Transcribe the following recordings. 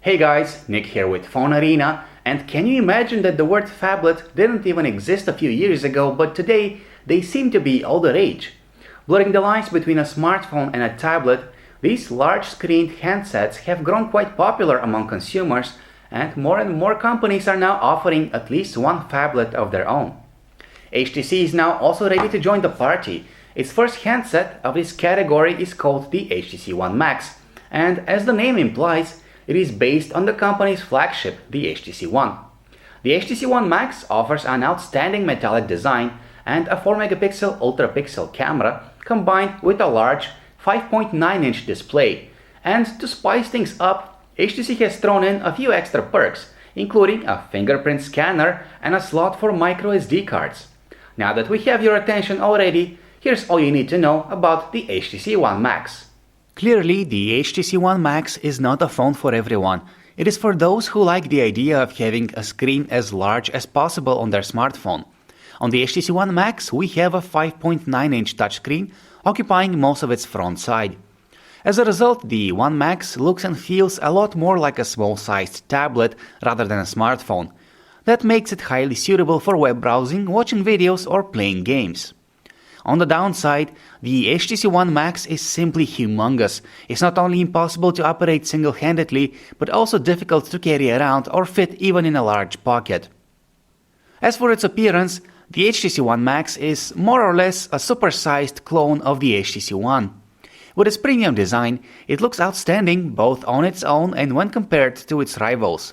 Hey guys, Nick here with PhoneArena, and can you imagine that the word phablet didn't even exist a few years ago, but today they seem to be all the rage. Blurring the lines between a smartphone and a tablet, these large-screened handsets have grown quite popular among consumers, and more companies are now offering at least one phablet of their own. HTC is now also ready to join the party. Its first handset of this category is called the HTC One Max, and as the name implies, it is based on the company's flagship, the HTC One. The HTC One Max offers an outstanding metallic design and a 4-megapixel UltraPixel camera combined with a large 5.9-inch display. And to spice things up, HTC has thrown in a few extra perks, including a fingerprint scanner and a slot for microSD cards. Now that we have your attention already, here's all you need to know about the HTC One Max. Clearly, the HTC One Max is not a phone for everyone. It is for those who like the idea of having a screen as large as possible on their smartphone. On the HTC One Max, we have a 5.9-inch touchscreen occupying most of its front side. As a result, the One Max looks and feels a lot more like a small-sized tablet rather than a smartphone. That makes it highly suitable for web browsing, watching videos, or playing games. On the downside, the HTC One Max is simply humongous. It's not only impossible to operate single-handedly, but also difficult to carry around or fit even in a large pocket. As for its appearance, the HTC One Max is more or less a supersized clone of the HTC One. With its premium design, it looks outstanding both on its own and when compared to its rivals.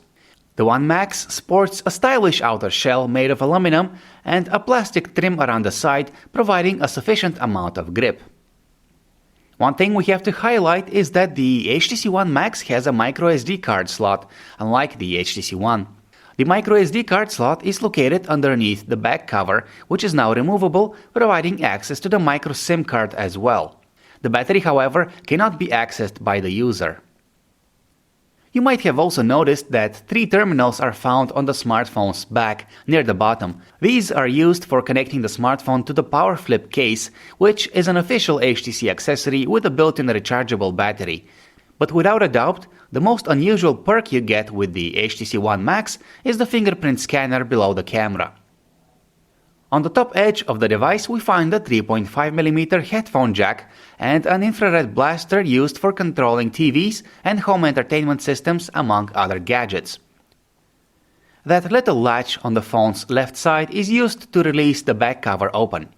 The One Max sports a stylish outer shell made of aluminum and a plastic trim around the side, providing a sufficient amount of grip. One thing we have to highlight is that the HTC One Max has a microSD card slot, unlike the HTC One. The microSD card slot is located underneath the back cover, which is now removable, providing access to the micro SIM card as well. The battery, however, cannot be accessed by the user. You might have also noticed that 3 terminals are found on the smartphone's back, near the bottom. These are used for connecting the smartphone to the power flip case, which is an official HTC accessory with a built-in rechargeable battery. But without a doubt, the most unusual perk you get with the HTC One Max is the fingerprint scanner below the camera. On the top edge of the device we find a 3.5mm headphone jack and an infrared blaster used for controlling TVs and home entertainment systems, among other gadgets. That little latch on the phone's left side is used to release the back cover open.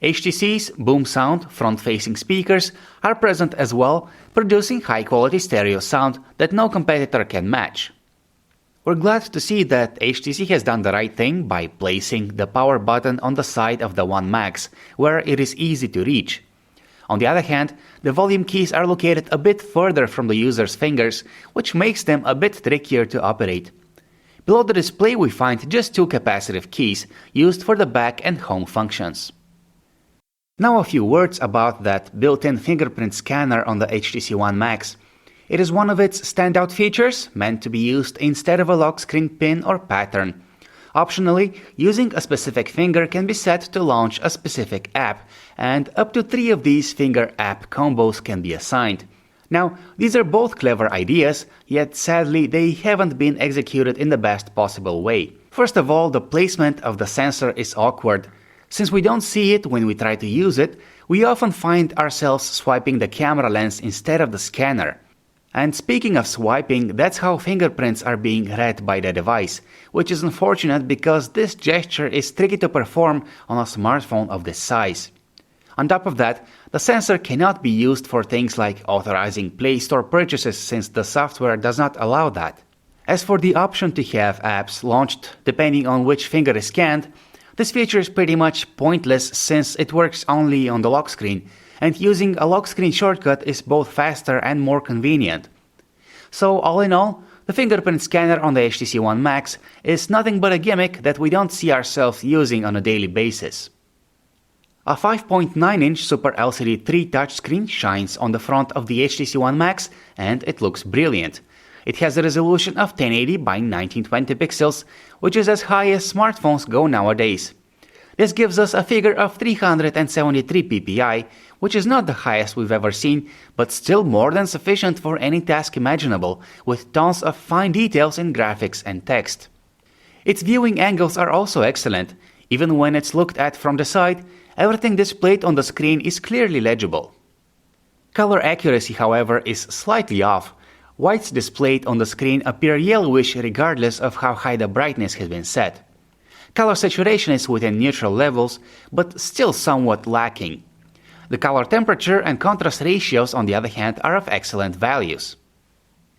HTC's Boom Sound front-facing speakers are present as well, producing high-quality stereo sound that no competitor can match. We're glad to see that HTC has done the right thing by placing the power button on the side of the One Max, where it is easy to reach. On the other hand, the volume keys are located a bit further from the user's fingers, which makes them a bit trickier to operate. Below the display we find just 2 capacitive keys, used for the back and home functions. Now a few words about that built-in fingerprint scanner on the HTC One Max. It is one of its standout features, meant to be used instead of a lock screen pin or pattern. Optionally, using a specific finger can be set to launch a specific app, and up to 3 of these finger app combos can be assigned. Now, these are both clever ideas, yet sadly they haven't been executed in the best possible way. First of all, the placement of the sensor is awkward. Since we don't see it when we try to use it, we often find ourselves swiping the camera lens instead of the scanner. And speaking of swiping, that's how fingerprints are being read by the device, which is unfortunate because this gesture is tricky to perform on a smartphone of this size. On top of that, the sensor cannot be used for things like authorizing Play Store purchases since the software does not allow that. As for the option to have apps launched depending on which finger is scanned, this feature is pretty much pointless since it works only on the lock screen, and using a lock screen shortcut is both faster and more convenient. So all in all, the fingerprint scanner on the HTC One Max is nothing but a gimmick that we don't see ourselves using on a daily basis. A 5.9-inch Super LCD 3 touchscreen shines on the front of the HTC One Max, and it looks brilliant. It has a resolution of 1080 by 1920 pixels, which is as high as smartphones go nowadays. This gives us a figure of 373 ppi, which is not the highest we've ever seen, but still more than sufficient for any task imaginable, with tons of fine details in graphics and text. Its viewing angles are also excellent. Even when it's looked at from the side, everything displayed on the screen is clearly legible. Color accuracy, however, is slightly off. Whites displayed on the screen appear yellowish regardless of how high the brightness has been set. Color saturation is within neutral levels, but still somewhat lacking. The color temperature and contrast ratios, on the other hand, are of excellent values.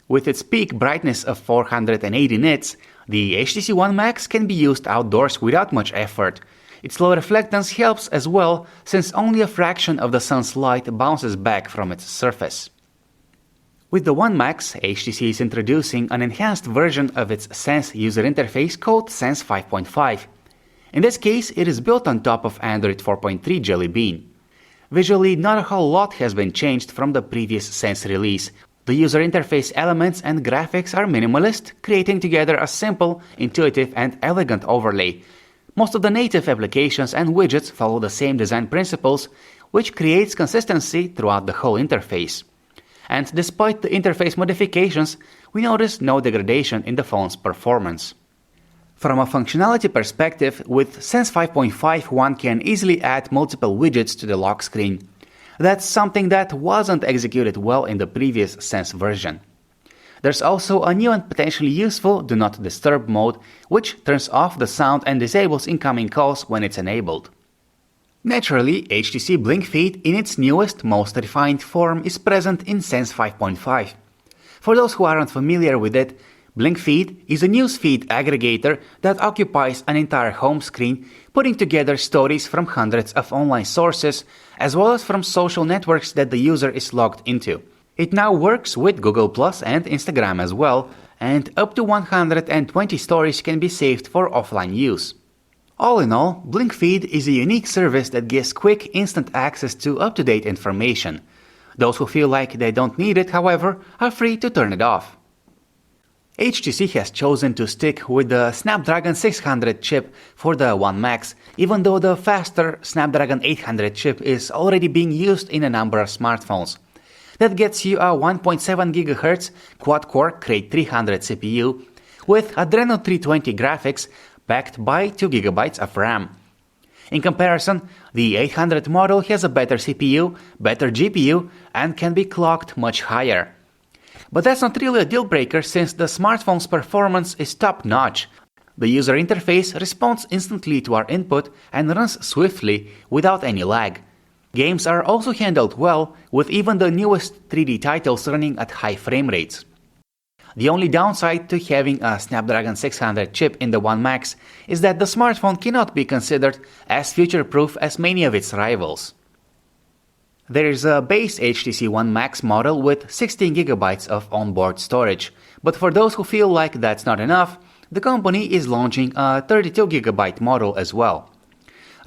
With its peak brightness of 480 nits, the HTC One Max can be used outdoors without much effort. Its low reflectance helps as well, since only a fraction of the sun's light bounces back from its surface. With the One Max, HTC is introducing an enhanced version of its Sense user interface called Sense 5.5. In this case, it is built on top of Android 4.3 Jelly Bean. Visually, not a whole lot has been changed from the previous Sense release. The user interface elements and graphics are minimalist, creating together a simple, intuitive and elegant overlay. Most of the native applications and widgets follow the same design principles, which creates consistency throughout the whole interface. And despite the interface modifications, we notice no degradation in the phone's performance. From a functionality perspective, with Sense 5.5 one can easily add multiple widgets to the lock screen. That's something that wasn't executed well in the previous Sense version. There's also a new and potentially useful Do Not Disturb mode, which turns off the sound and disables incoming calls when it's enabled. Naturally, HTC Blinkfeed in its newest, most refined form is present in Sense 5.5. For those who aren't familiar with it, Blinkfeed is a newsfeed aggregator that occupies an entire home screen, putting together stories from hundreds of online sources, as well as from social networks that the user is logged into. It now works with Google Plus and Instagram as well, and up to 120 stories can be saved for offline use. All in all, Blinkfeed is a unique service that gives quick, instant access to up-to-date information. Those who feel like they don't need it, however, are free to turn it off. HTC has chosen to stick with the Snapdragon 600 chip for the One Max, even though the faster Snapdragon 800 chip is already being used in a number of smartphones. That gets you a 1.7 GHz quad-core Cray 300 CPU with Adreno 320 graphics backed by 2 GB of RAM. In comparison, the 800 model has a better CPU, better GPU, and can be clocked much higher. But that's not really a deal breaker since the smartphone's performance is top-notch. The user interface responds instantly to our input and runs swiftly without any lag. Games are also handled well, with even the newest 3D titles running at high frame rates. The only downside to having a Snapdragon 600 chip in the One Max is that the smartphone cannot be considered as future-proof as many of its rivals. There is a base HTC One Max model with 16 GB of onboard storage, but for those who feel like that's not enough, the company is launching a 32 GB model as well.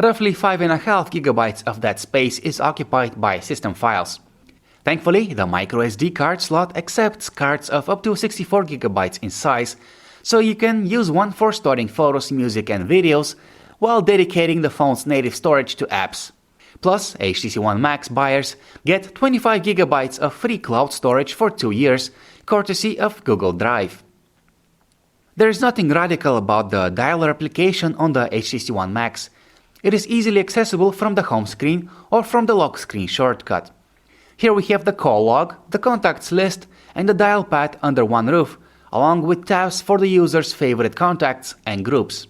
Roughly 5.5 GB of that space is occupied by system files. Thankfully, the microSD card slot accepts cards of up to 64 GB in size, so you can use one for storing photos, music and videos, while dedicating the phone's native storage to apps. Plus, HTC One Max buyers get 25 GB of free cloud storage for 2 years, courtesy of Google Drive. There is nothing radical about the dialer application on the HTC One Max. It is easily accessible from the home screen or from the lock screen shortcut. Here we have the call log, the contacts list, and the dial pad under one roof, along with tabs for the user's favorite contacts and groups.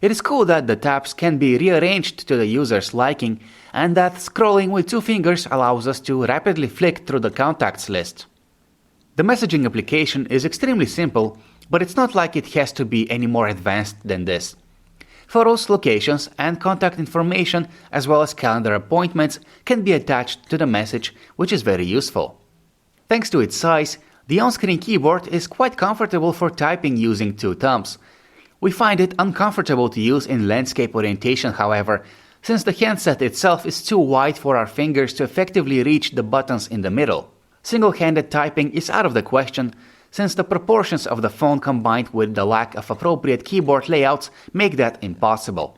It is cool that the tabs can be rearranged to the user's liking, and that scrolling with 2 fingers allows us to rapidly flick through the contacts list. The messaging application is extremely simple, but it's not like it has to be any more advanced than this. Photos, locations, and contact information, as well as calendar appointments, can be attached to the message, which is very useful. Thanks to its size, the on-screen keyboard is quite comfortable for typing using 2 thumbs. We find it uncomfortable to use in landscape orientation, however, since the handset itself is too wide for our fingers to effectively reach the buttons in the middle. Single-handed typing is out of the question, since the proportions of the phone combined with the lack of appropriate keyboard layouts make that impossible.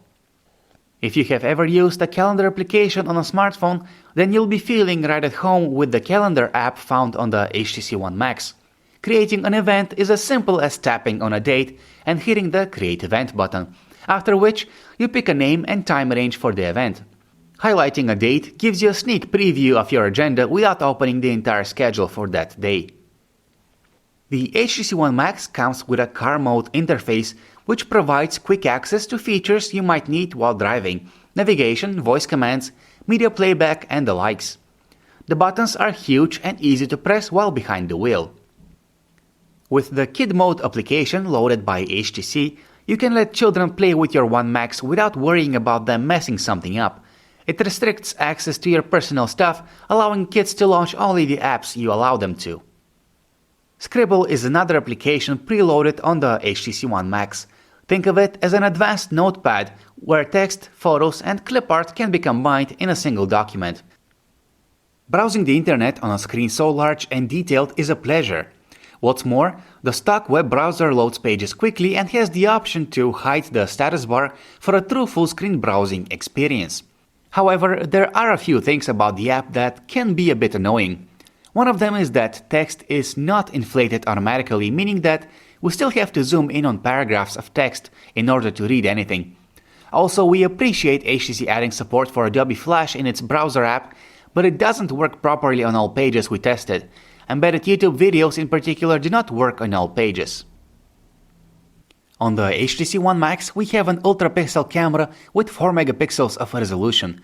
If you have ever used a calendar application on a smartphone, then you'll be feeling right at home with the calendar app found on the HTC One Max. Creating an event is as simple as tapping on a date and hitting the Create Event button, after which you pick a name and time range for the event. Highlighting a date gives you a sneak preview of your agenda without opening the entire schedule for that day. The HTC One Max comes with a car mode interface which provides quick access to features you might need while driving, navigation, voice commands, media playback, and the likes. The buttons are huge and easy to press while behind the wheel. With the Kid Mode application loaded by HTC, you can let children play with your One Max without worrying about them messing something up. It restricts access to your personal stuff, allowing kids to launch only the apps you allow them to. Scribble is another application preloaded on the HTC One Max. Think of it as an advanced notepad where text, photos, and clip art can be combined in a single document. Browsing the internet on a screen so large and detailed is a pleasure. What's more, the stock web browser loads pages quickly and has the option to hide the status bar for a true full-screen browsing experience. However, there are a few things about the app that can be a bit annoying. One of them is that text is not inflated automatically, meaning that we still have to zoom in on paragraphs of text in order to read anything. Also, we appreciate HTC adding support for Adobe Flash in its browser app, but it doesn't work properly on all pages we tested. Embedded YouTube videos in particular do not work on all pages. On the HTC One Max, we have an UltraPixel camera with 4 megapixels of resolution.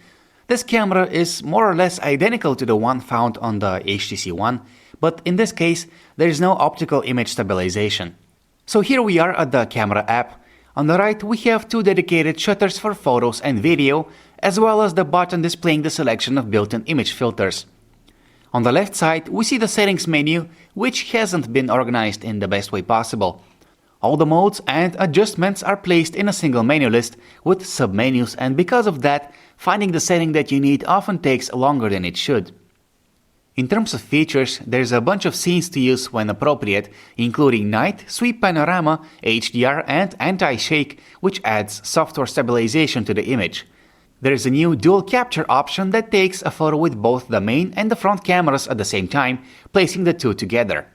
This camera is more or less identical to the one found on the HTC One, but in this case, there is no optical image stabilization. So here we are at the camera app. On the right, we have 2 dedicated shutters for photos and video, as well as the button displaying the selection of built-in image filters. On the left side, we see the settings menu, which hasn't been organized in the best way possible. All the modes and adjustments are placed in a single menu list with submenus, and because of that, finding the setting that you need often takes longer than it should. In terms of features, there's a bunch of scenes to use when appropriate, including night, sweep panorama, HDR, and anti-shake, which adds software stabilization to the image. There is a new dual capture option that takes a photo with both the main and the front cameras at the same time, placing the two together.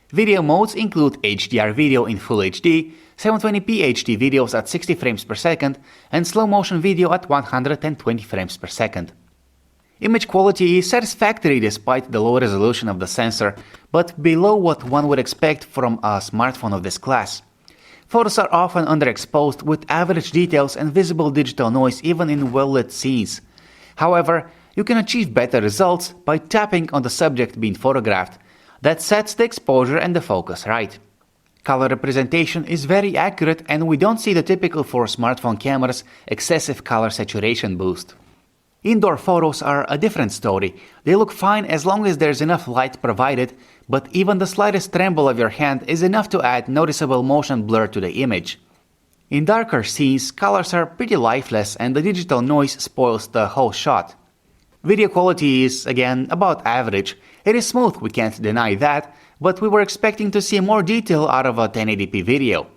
Video modes include HDR video in Full HD, 720p HD videos at 60 frames per second, and slow motion video at 120 frames per second. Image quality is satisfactory despite the low resolution of the sensor, but below what one would expect from a smartphone of this class. Photos are often underexposed with average details and visible digital noise even in well-lit scenes. However, you can achieve better results by tapping on the subject being photographed. That sets the exposure and the focus right. Color representation is very accurate and we don't see the typical for smartphone cameras excessive color saturation boost. Indoor photos are a different story. They look fine as long as there's enough light provided, but even the slightest tremble of your hand is enough to add noticeable motion blur to the image. In darker scenes, colors are pretty lifeless and the digital noise spoils the whole shot. Video quality is, again, about average. It is smooth, we can't deny that, but we were expecting to see more detail out of a 1080p video.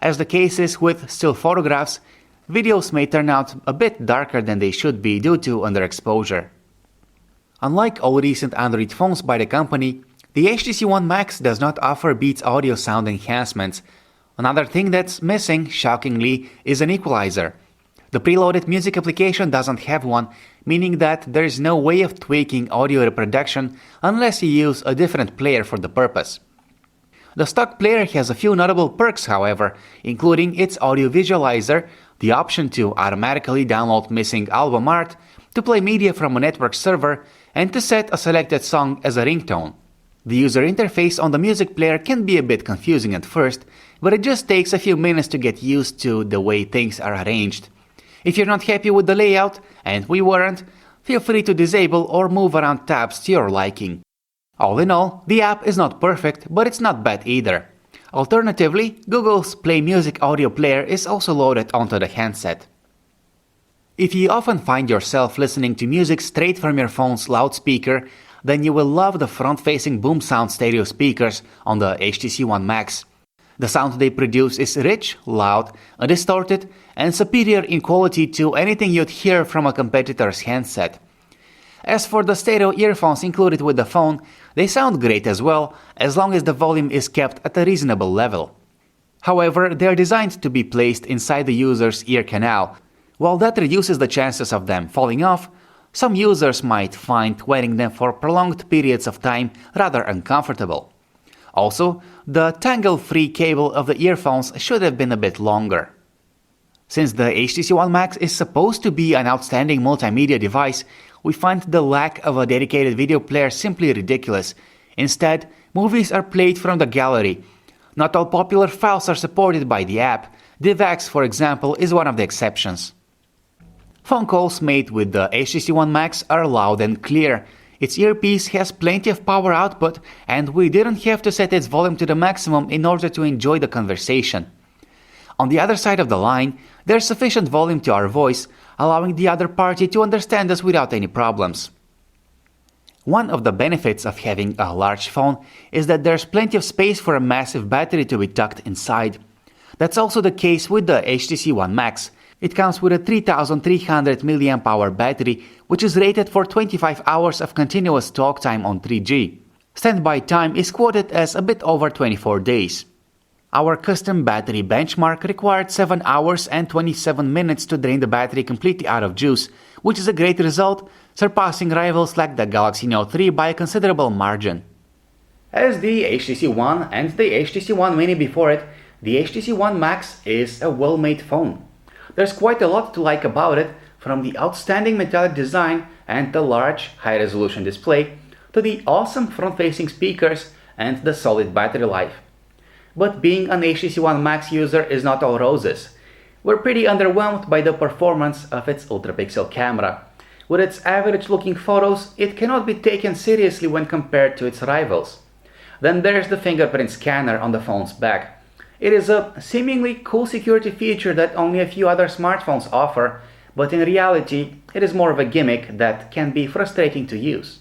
As the case is with still photographs, videos may turn out a bit darker than they should be due to underexposure. Unlike all recent Android phones by the company, the HTC One Max does not offer Beats audio sound enhancements. Another thing that's missing, shockingly, is an equalizer. The preloaded music application doesn't have one, meaning that there is no way of tweaking audio reproduction unless you use a different player for the purpose. The stock player has a few notable perks, however, including its audio visualizer, the option to automatically download missing album art, to play media from a network server, and to set a selected song as a ringtone. The user interface on the music player can be a bit confusing at first, but it just takes a few minutes to get used to the way things are arranged. If you're not happy with the layout, and we weren't, feel free to disable or move around tabs to your liking. All in all, the app is not perfect, but it's not bad either. Alternatively, Google's Play Music audio player is also loaded onto the handset. If you often find yourself listening to music straight from your phone's loudspeaker, then you will love the front-facing boom sound stereo speakers on the HTC One Max. The sound they produce is rich, loud, undistorted, and superior in quality to anything you'd hear from a competitor's handset. As for the stereo earphones included with the phone, they sound great as well, as long as the volume is kept at a reasonable level. However, they are designed to be placed inside the user's ear canal. While that reduces the chances of them falling off, some users might find wearing them for prolonged periods of time rather uncomfortable. Also, the tangle-free cable of the earphones should have been a bit longer. Since the HTC One Max is supposed to be an outstanding multimedia device, we find the lack of a dedicated video player simply ridiculous. Instead, movies are played from the gallery. Not all popular files are supported by the app. DivX, for example, is one of the exceptions. Phone calls made with the HTC One Max are loud and clear. Its earpiece has plenty of power output, and we didn't have to set its volume to the maximum in order to enjoy the conversation. On the other side of the line, there's sufficient volume to our voice, allowing the other party to understand us without any problems. One of the benefits of having a large phone is that there's plenty of space for a massive battery to be tucked inside. That's also the case with the HTC One Max. It comes with a 3300 mAh battery, which is rated for 25 hours of continuous talk time on 3G. Standby time is quoted as a bit over 24 days. Our custom battery benchmark required 7 hours and 27 minutes to drain the battery completely out of juice, which is a great result, surpassing rivals like the Galaxy Note 3 by a considerable margin. As the HTC One and the HTC One Mini before it, the HTC One Max is a well-made phone. There's quite a lot to like about it, from the outstanding metallic design and the large, high-resolution display, to the awesome front-facing speakers and the solid battery life. But being an HTC One Max user is not all roses. We're pretty underwhelmed by the performance of its UltraPixel camera. With its average-looking photos, it cannot be taken seriously when compared to its rivals. Then there's the fingerprint scanner on the phone's back. It is a seemingly cool security feature that only a few other smartphones offer, but in reality, it is more of a gimmick that can be frustrating to use.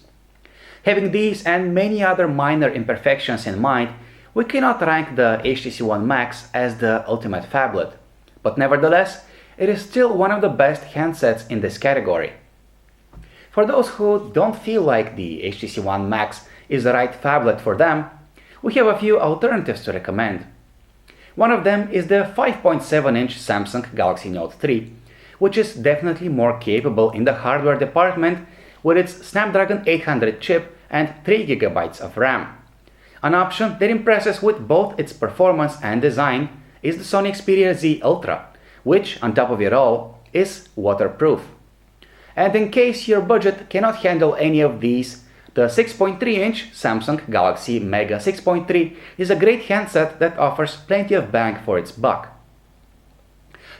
Having these and many other minor imperfections in mind, we cannot rank the HTC One Max as the ultimate phablet, but nevertheless, it is still one of the best handsets in this category. For those who don't feel like the HTC One Max is the right phablet for them, we have a few alternatives to recommend. One of them is the 5.7-inch Samsung Galaxy Note 3, which is definitely more capable in the hardware department with its Snapdragon 800 chip and 3 GB of RAM. An option that impresses with both its performance and design is the Sony Xperia Z Ultra, which, on top of it all, is waterproof. And in case your budget cannot handle any of these, the 6.3-inch Samsung Galaxy Mega 6.3 is a great handset that offers plenty of bang for its buck.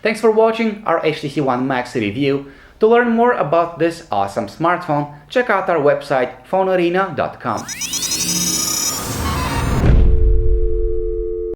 Thanks for watching our HTC One Max review. To learn more about this awesome smartphone, check out our website phonearena.com.